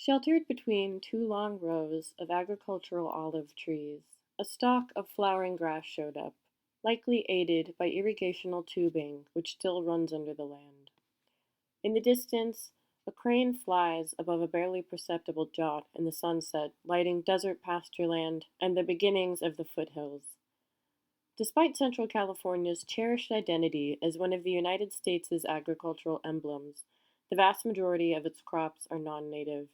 Sheltered between two long rows of agricultural olive trees, a stalk of flowering grass showed up, likely aided by irrigational tubing which still runs under the land. In the distance, a crane flies above a barely perceptible jot in the sunset, lighting desert pastureland and the beginnings of the foothills. Despite Central California's cherished identity as one of the United States' agricultural emblems, the vast majority of its crops are non-native.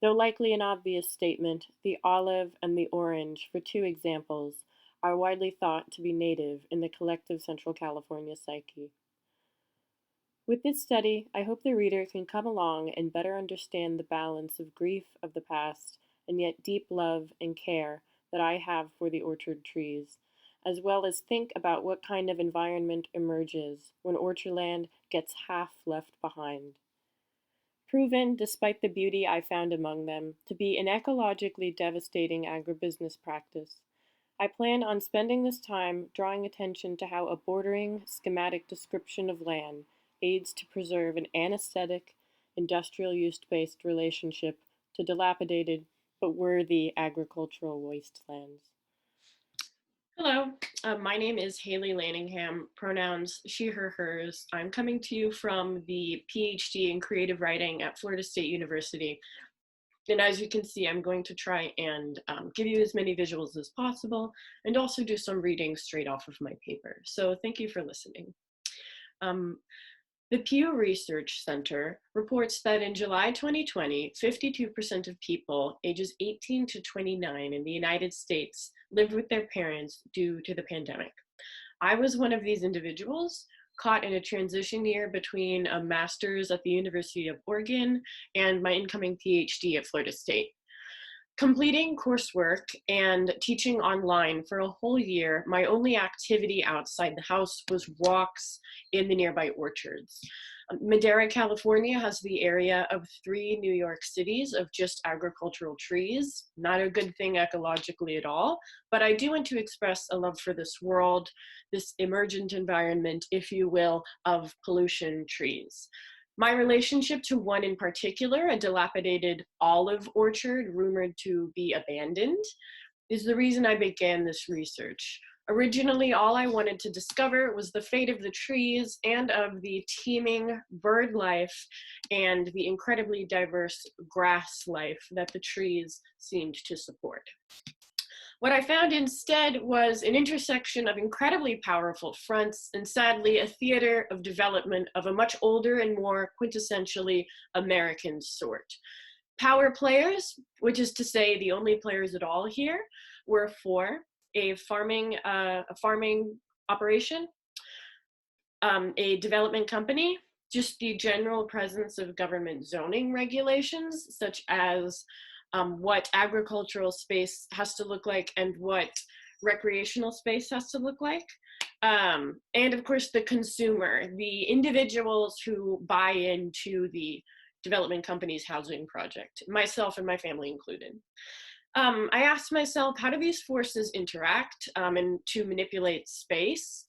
Though likely an obvious statement, the olive and the orange, for two examples, are widely thought to be native in the collective Central California psyche. With this study, I hope the reader can come along and better understand the balance of grief of the past and yet deep love and care that I have for the orchard trees, as well as think about what kind of environment emerges when orchardland gets half left behind. Proven, despite the beauty I found among them, to be an ecologically devastating agribusiness practice, I plan on spending this time drawing attention to how a bordering, schematic description of land aids to preserve an anesthetic, industrial use-based relationship to dilapidated but worthy agricultural wastelands. Hello, my name is Haley Lanningham, pronouns she, her, hers. I'm coming to you from the PhD in creative writing at Florida State University. And as you can see, I'm going to try and give you as many visuals as possible and also do some reading straight off of my paper. So thank you for listening. The Pew Research Center reports that in July 2020, 52% of people ages 18 to 29 in the United States lived with their parents due to the pandemic. I was one of these individuals, caught in a transition year between a master's at the University of Oregon and my incoming PhD at Florida State. Completing coursework and teaching online for a whole year, my only activity outside the house was walks in the nearby orchards. Madera, California has the area of 3 New York cities of just agricultural trees. Not a good thing ecologically at all, but I do want to express a love for this world, this emergent environment, if you will, of pollution trees. My relationship to one in particular, a dilapidated olive orchard rumored to be abandoned, is the reason I began this research. Originally, all I wanted to discover was the fate of the trees and of the teeming bird life and the incredibly diverse grass life that the trees seemed to support. What I found instead was an intersection of incredibly powerful fronts and sadly a theater of development of a much older and more quintessentially American sort. Power players, which is to say the only players at all here, were 4, a farming operation, a development company, just the general presence of government zoning regulations, such as what agricultural space has to look like and what recreational space has to look like. And of course, the consumer, the individuals who buy into the development company's housing project, myself and my family included. I asked myself, how do these forces interact and to manipulate space?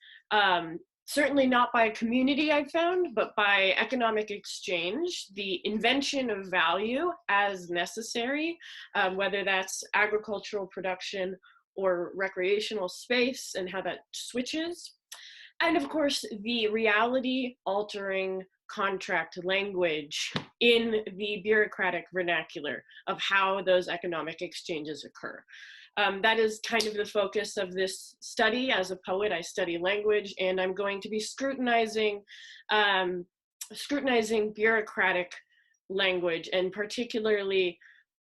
Certainly not by community, I've found, but by economic exchange, the invention of value as necessary, whether that's agricultural production or recreational space and how that switches. And of course, the reality-altering contract language in the bureaucratic vernacular of how those economic exchanges occur. That is kind of the focus of this study. As a poet, I study language, and I'm going to be scrutinizing bureaucratic language, and particularly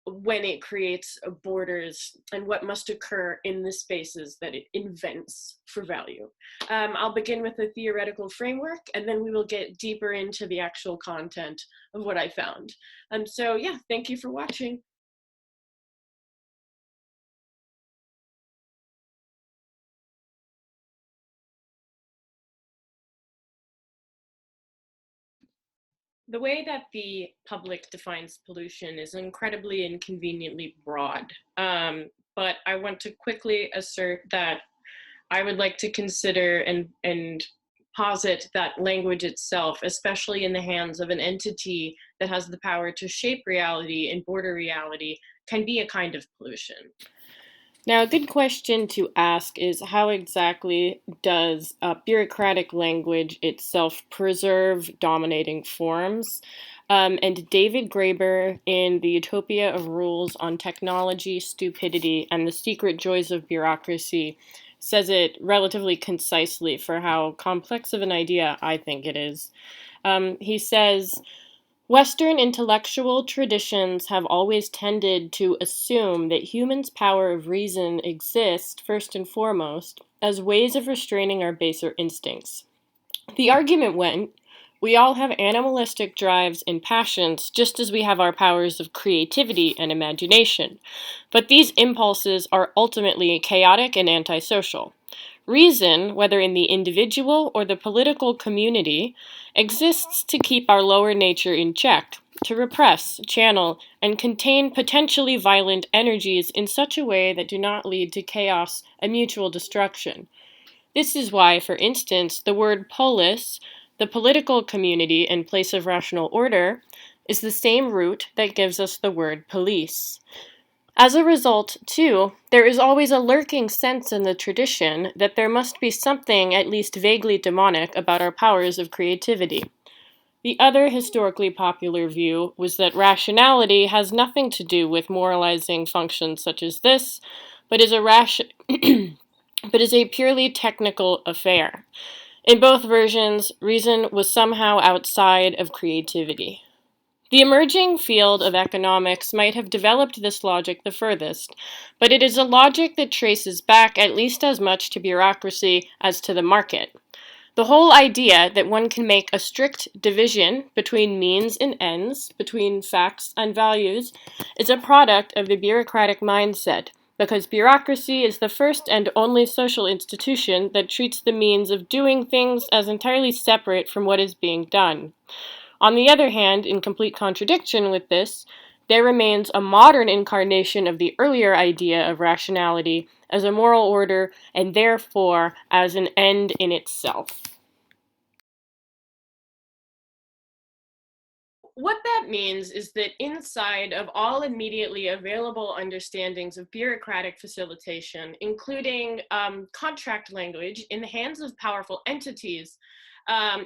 when it creates borders and what must occur in the spaces that it invents for value. I'll begin with a theoretical framework, and then we will get deeper into the actual content of what I found. So yeah, thank you for watching. The way that the public defines pollution is incredibly inconveniently broad, but I want to quickly assert that I would like to consider and posit that language itself, especially in the hands of an entity that has the power to shape reality and border reality, can be a kind of pollution. Now, a good question to ask is how exactly does bureaucratic language itself preserve dominating forms? And David Graeber, in The Utopia of Rules on Technology, Stupidity, and the Secret Joys of Bureaucracy, says it relatively concisely for how complex of an idea I think it is. He says, Western intellectual traditions have always tended to assume that humans' power of reason exists, first and foremost, as ways of restraining our baser instincts. The argument went, we all have animalistic drives and passions, just as we have our powers of creativity and imagination. But these impulses are ultimately chaotic and antisocial. Reason, whether in the individual or the political community, exists to keep our lower nature in check, to repress, channel, and contain potentially violent energies in such a way that do not lead to chaos and mutual destruction. This is why, for instance, the word polis, the political community and place of rational order, is the same root that gives us the word police. As a result, too, there is always a lurking sense in the tradition that there must be something at least vaguely demonic about our powers of creativity. The other historically popular view was that rationality has nothing to do with moralizing functions such as this, but is a but is a purely technical affair. In both versions, reason was somehow outside of creativity. The emerging field of economics might have developed this logic the furthest, but it is a logic that traces back at least as much to bureaucracy as to the market. The whole idea that one can make a strict division between means and ends, between facts and values, is a product of the bureaucratic mindset, because bureaucracy is the first and only social institution that treats the means of doing things as entirely separate from what is being done. On the other hand, in complete contradiction with this, there remains a modern incarnation of the earlier idea of rationality as a moral order and therefore as an end in itself. What that means is that inside of all immediately available understandings of bureaucratic facilitation, including contract language in the hands of powerful entities,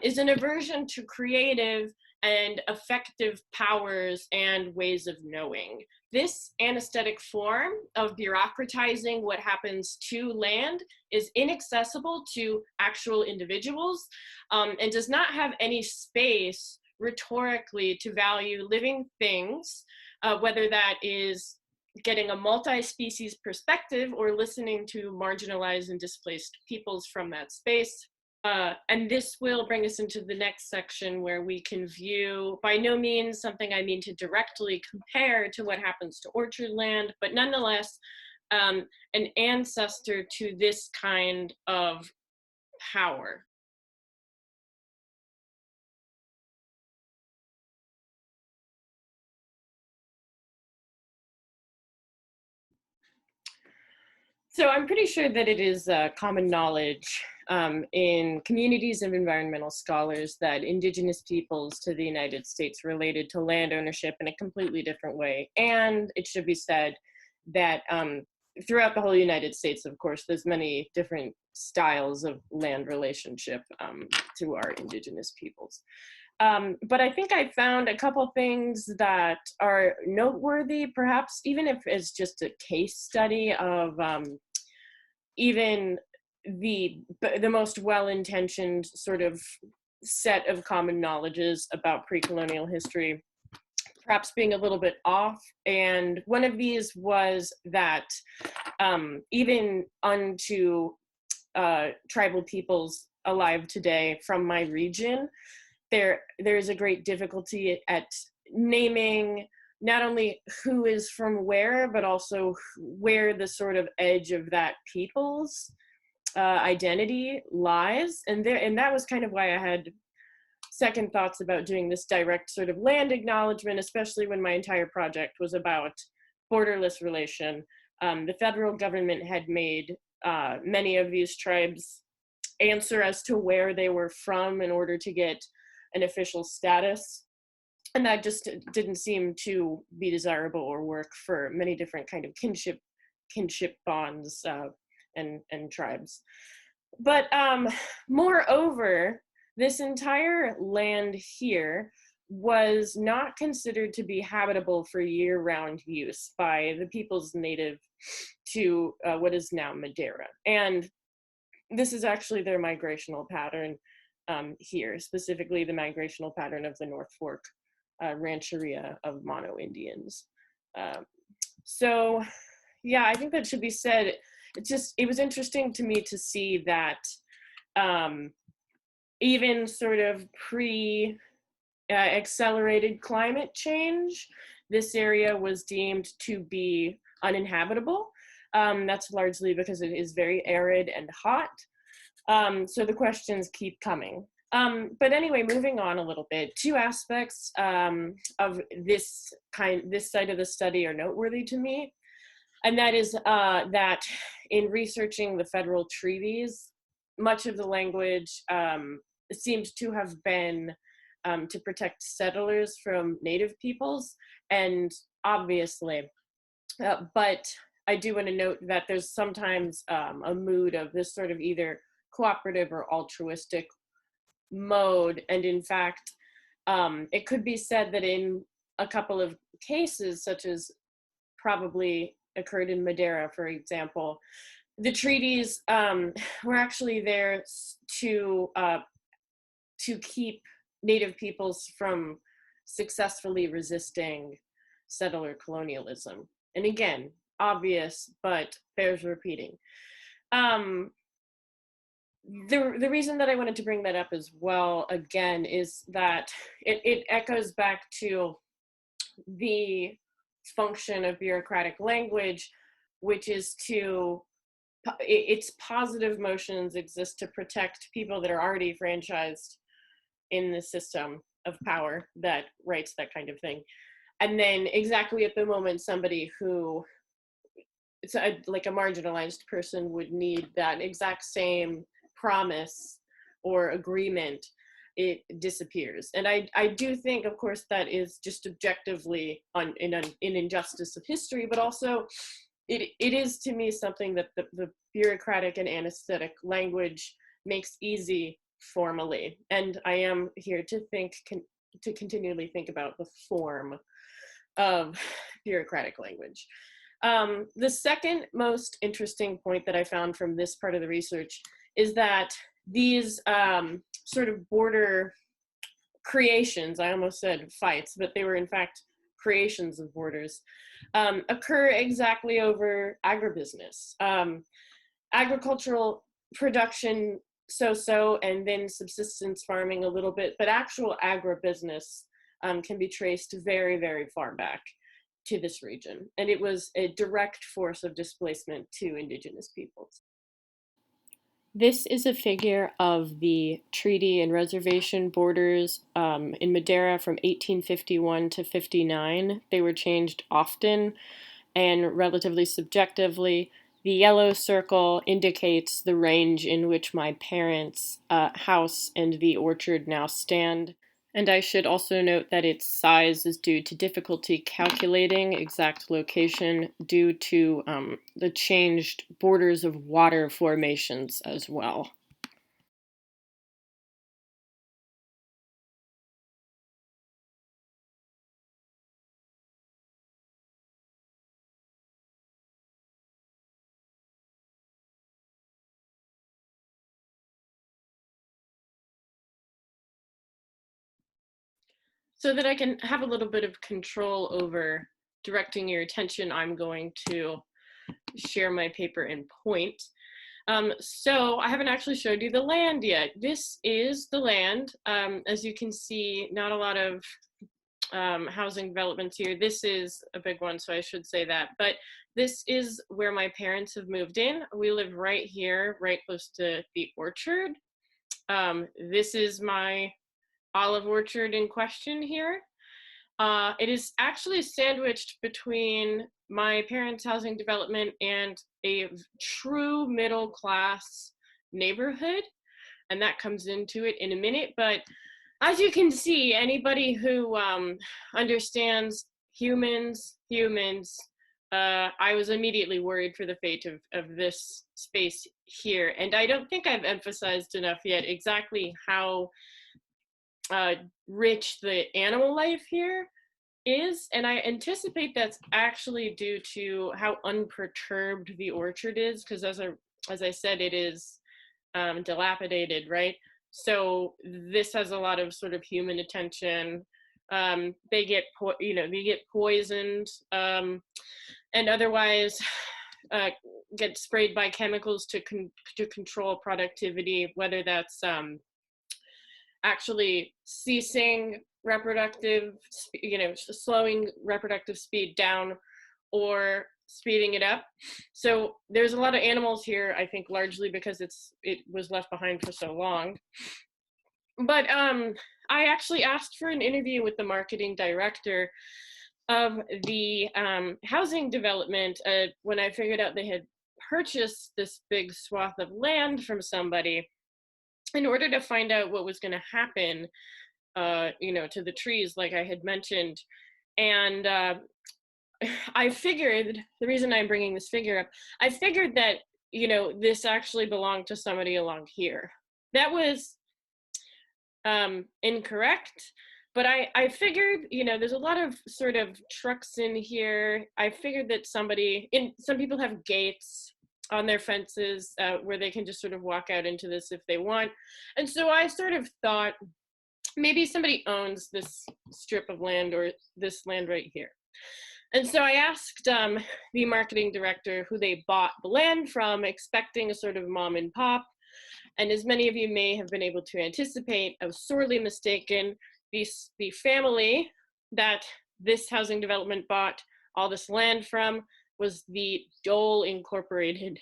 is an aversion to creative and effective powers and ways of knowing. This anesthetic form of bureaucratizing what happens to land is inaccessible to actual individuals and does not have any space rhetorically to value living things, whether that is getting a multi-species perspective or listening to marginalized and displaced peoples from that space. And this will bring us into the next section where we can view, by no means something I mean to directly compare to what happens to orchard land, but nonetheless, an ancestor to this kind of power. So I'm pretty sure that it is common knowledge in communities of environmental scholars that indigenous peoples to the United States related to land ownership in a completely different way. And it should be said that throughout the whole United States, of course, there's many different styles of land relationship to our indigenous peoples. But I think I found a couple things that are noteworthy, perhaps even if it's just a case study of even the most well-intentioned sort of set of common knowledges about pre-colonial history perhaps being a little bit off. And one of these was that even unto tribal peoples alive today from my region, there's a great difficulty at naming not only who is from where, but also where the sort of edge of that people's identity lies. And that was kind of why I had second thoughts about doing this direct sort of land acknowledgement, especially when my entire project was about borderless relation. The federal government had made many of these tribes answer as to where they were from in order to get an official status. And that just didn't seem to be desirable or work for many different kind of kinship bonds and tribes. But moreover, this entire land here was not considered to be habitable for year-round use by the peoples native to what is now Madera. And this is actually their migrational pattern here, specifically the migrational pattern of the North Fork Rancheria of Mono Indians. So yeah, I think that should be said. It was interesting to me to see that even sort of accelerated climate change, this area was deemed to be uninhabitable. That's largely because it is very arid and hot. So the questions keep coming. But anyway, moving on a little bit, two aspects of this side of the study are noteworthy to me. And that is that in researching the federal treaties, much of the language seemed to have been to protect settlers from native peoples, and obviously, but I do want to note that there's sometimes a mood of this sort of either cooperative or altruistic mode. And in fact, it could be said that in a couple of cases, such as probably occurred in Madera, for example, the treaties were actually there to keep native peoples from successfully resisting settler colonialism. And again, obvious, but bears repeating. The reason that I wanted to bring that up as well, again, is that it echoes back to the function of bureaucratic language, which is its positive motions exist to protect people that are already franchised in the system of power that writes that kind of thing. And then exactly at the moment somebody who, like a marginalized person, would need that exact same promise or agreement, it disappears. And I do think, of course, that is just objectively an injustice of history, but also it is to me something that the bureaucratic and anesthetic language makes easy formally. And I am here to continually think about the form of bureaucratic language. The second most interesting point that I found from this part of the research is that these sort of border creations, I almost said fights, but they were in fact creations of borders, occur exactly over agribusiness. Agricultural production so-so, and then subsistence farming a little bit, but actual agribusiness can be traced very, very far back to this region. And it was a direct force of displacement to indigenous peoples. This is a figure of the treaty and reservation borders in Madera from 1851 to 59. They were changed often and relatively subjectively. The yellow circle indicates the range in which my parents' house and the orchard now stand. And I should also note that its size is due to difficulty calculating exact location due to the changed borders of water formations as well. So that I can have a little bit of control over directing your attention, I'm going to share my paper in point. So I haven't actually showed you the land yet. This is the land. As you can see, not a lot of housing developments here. This is a big one, so I should say that. But this is where my parents have moved in. We live right here, right close to the orchard. This is my olive orchard in question here. It is actually sandwiched between my parents' housing development and a true middle class neighborhood. and that comes into it in a minute. But as you can see, anybody who understands humans, I was immediately worried for the fate of this space here. And I don't think I've emphasized enough yet exactly how rich the animal life here is. And I anticipate that's actually due to how unperturbed the orchard is, because as I said, it is dilapidated, right? So this has a lot of sort of human attention. They get they get poisoned, and otherwise get sprayed by chemicals to control productivity, whether that's actually ceasing reproductive, slowing reproductive speed down, or speeding it up. So there's a lot of animals here, I think largely because it was left behind for so long. But I actually asked for an interview with the marketing director of the housing development when I figured out they had purchased this big swath of land from somebody, in order to find out what was going to happen to the trees, like I had mentioned. And I figured, the reason I'm bringing this figure up, I figured that, this actually belonged to somebody along here. That was incorrect, but I figured, there's a lot of sort of trucks in here. I figured that some people have gates on their fences where they can just sort of walk out into this if they want. And so I sort of thought maybe somebody owns this strip of land or this land right here. And so I asked the marketing director who they bought the land from, expecting a sort of mom and pop. And as many of you may have been able to anticipate, I was sorely mistaken. The family that this housing development bought all this land from was the Dole Incorporated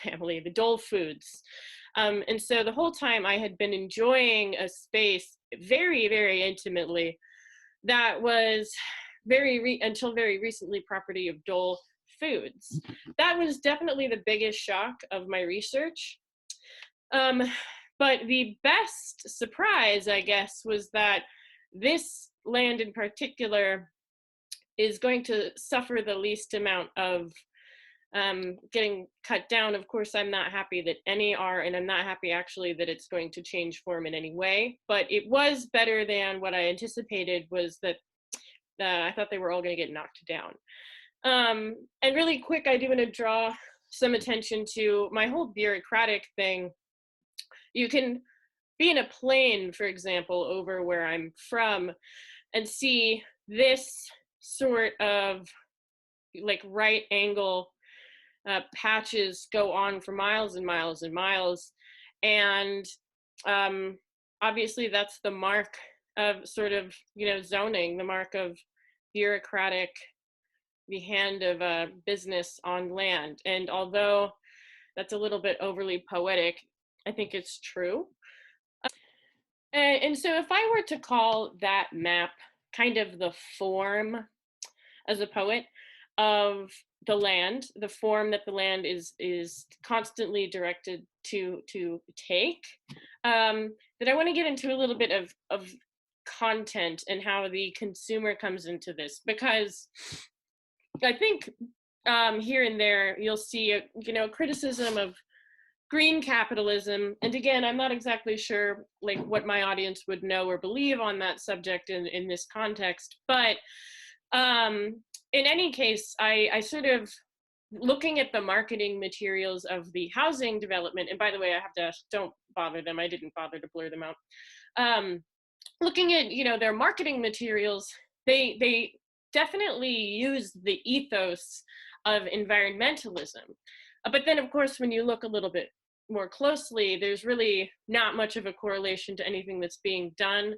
family, the Dole Foods. And so the whole time I had been enjoying a space very, very intimately that was until very recently property of Dole Foods. That was definitely the biggest shock of my research. But the best surprise, I guess, was that this land in particular is going to suffer the least amount of getting cut down. Of course, I'm not happy that any are, and I'm not happy actually that it's going to change form in any way, but it was better than what I anticipated, was that I thought they were all going to get knocked down. And really quick, I do want to draw some attention to my whole bureaucratic thing. You can be in a plane, for example, over where I'm from and see this sort of like right angle patches go on for miles and miles and miles. And obviously that's the mark of sort of, zoning, the mark of bureaucratic, the hand of a business on land. And although that's a little bit overly poetic, I think it's true. And so if I were to call that map kind of the form, as a poet, of the land, the form that the land is constantly directed to take, that I want to get into a little bit of content and how the consumer comes into this, because I think here and there you'll see a criticism of green capitalism. And again, I'm not exactly sure like what my audience would know or believe on that subject in this context, but in any case, I sort of, looking at the marketing materials of the housing development, and by the way, I have to, don't bother them, I didn't bother to blur them out. Looking at, their marketing materials, they definitely use the ethos of environmentalism. But then, of course, when you look a little bit more closely, there's really not much of a correlation to anything that's being done,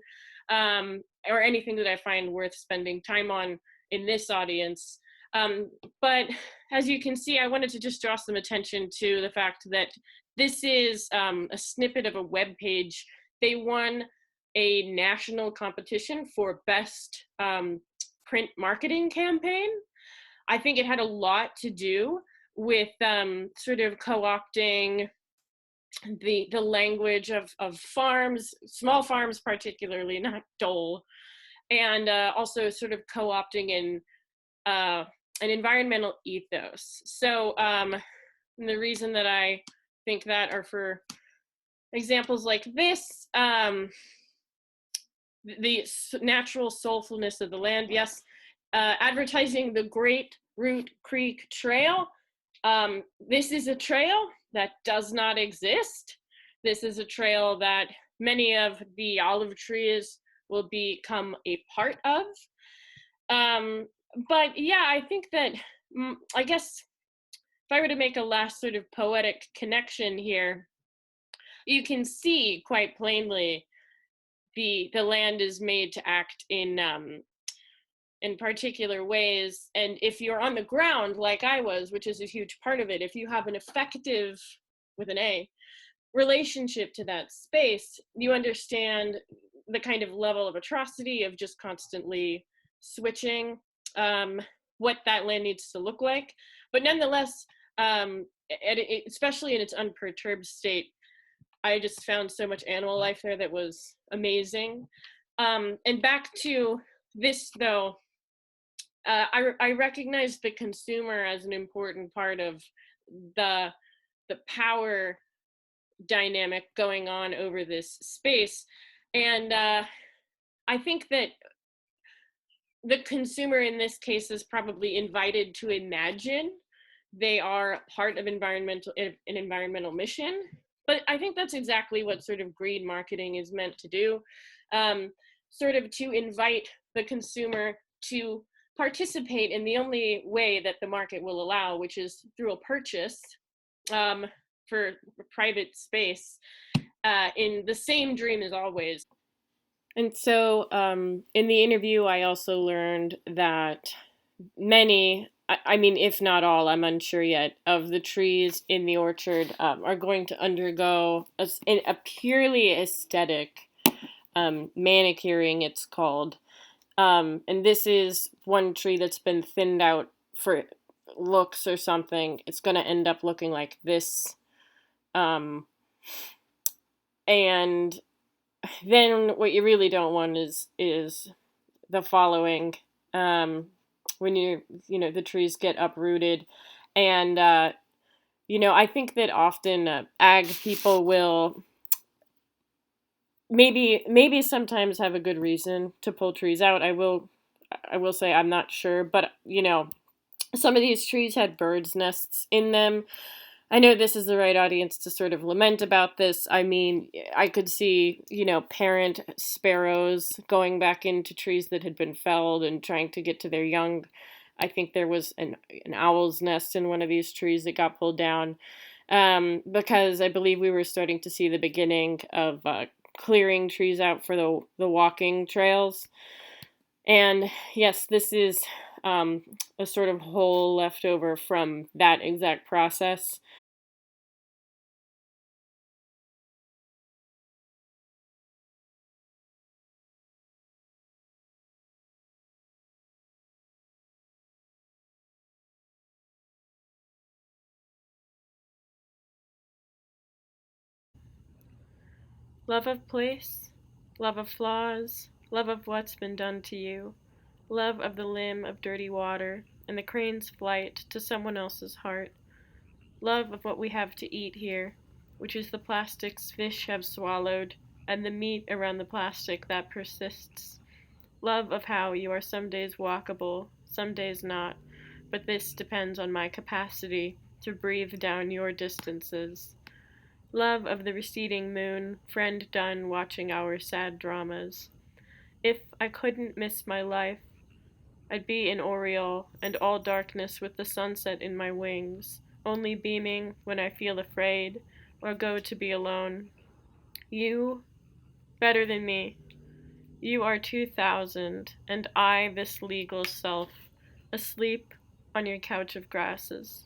or anything that I find worth spending time on in this audience. But as you can see, I wanted to just draw some attention to the fact that this is a snippet of a web page. They won a national competition for best print marketing campaign. I think it had a lot to do with sort of co-opting the language of farms, small farms particularly, not dole, and also sort of co-opting an environmental ethos. So the reason that I think that are for examples like this, the natural soulfulness of the land. Yes, advertising the Great Root Creek Trail. This is a trail that does not exist. This is a trail that many of the olive trees will become a part of. But yeah, I think that, I guess, if I were to make a last sort of poetic connection here, you can see quite plainly the land is made to act in particular ways. And if you're on the ground like I was, which is a huge part of it, if you have an effective, with an A, relationship to that space, you understand the kind of level of atrocity of just constantly switching what that land needs to look like. But nonetheless, especially in its unperturbed state, I just found so much animal life there that was amazing. And back to this, though, I recognize the consumer as an important part of the power dynamic going on over this space. And I think that the consumer in this case is probably invited to imagine they are part of an environmental mission. But I think that's exactly what sort of green marketing is meant to do, sort of to invite the consumer to participate in the only way that the market will allow, which is through a purchase for private space, in the same dream as always. And so in the interview, I also learned that many, I mean, if not all, I'm unsure yet, of the trees in the orchard are going to undergo a purely aesthetic manicuring, it's called. And this is one tree that's been thinned out for looks or something. It's going to end up looking like this. And then what you really don't want is the following, when the trees get uprooted. And I think that often ag people will maybe sometimes have a good reason to pull trees out. I will say I'm not sure, but some of these trees had birds' nests in them. I know this is the right audience to sort of lament about this. I mean, I could see, parent sparrows going back into trees that had been felled and trying to get to their young. I think there was an owl's nest in one of these trees that got pulled down, because I believe we were starting to see the beginning of clearing trees out for the walking trails. And yes, this is a sort of hole left over from that exact process. Love of place, love of flaws, love of what's been done to you, love of the limb of dirty water and the crane's flight to someone else's heart, love of what we have to eat here, which is the plastics fish have swallowed and the meat around the plastic that persists, love of how you are some days walkable, some days not, but this depends on my capacity to breathe down your distances. Love of the receding moon, friend done watching our sad dramas. If I couldn't miss my life, I'd be in Oriole and all darkness with the sunset in my wings, only beaming when I feel afraid or go to be alone. You, better than me. You are 2000, and I this legal self, asleep on your couch of grasses.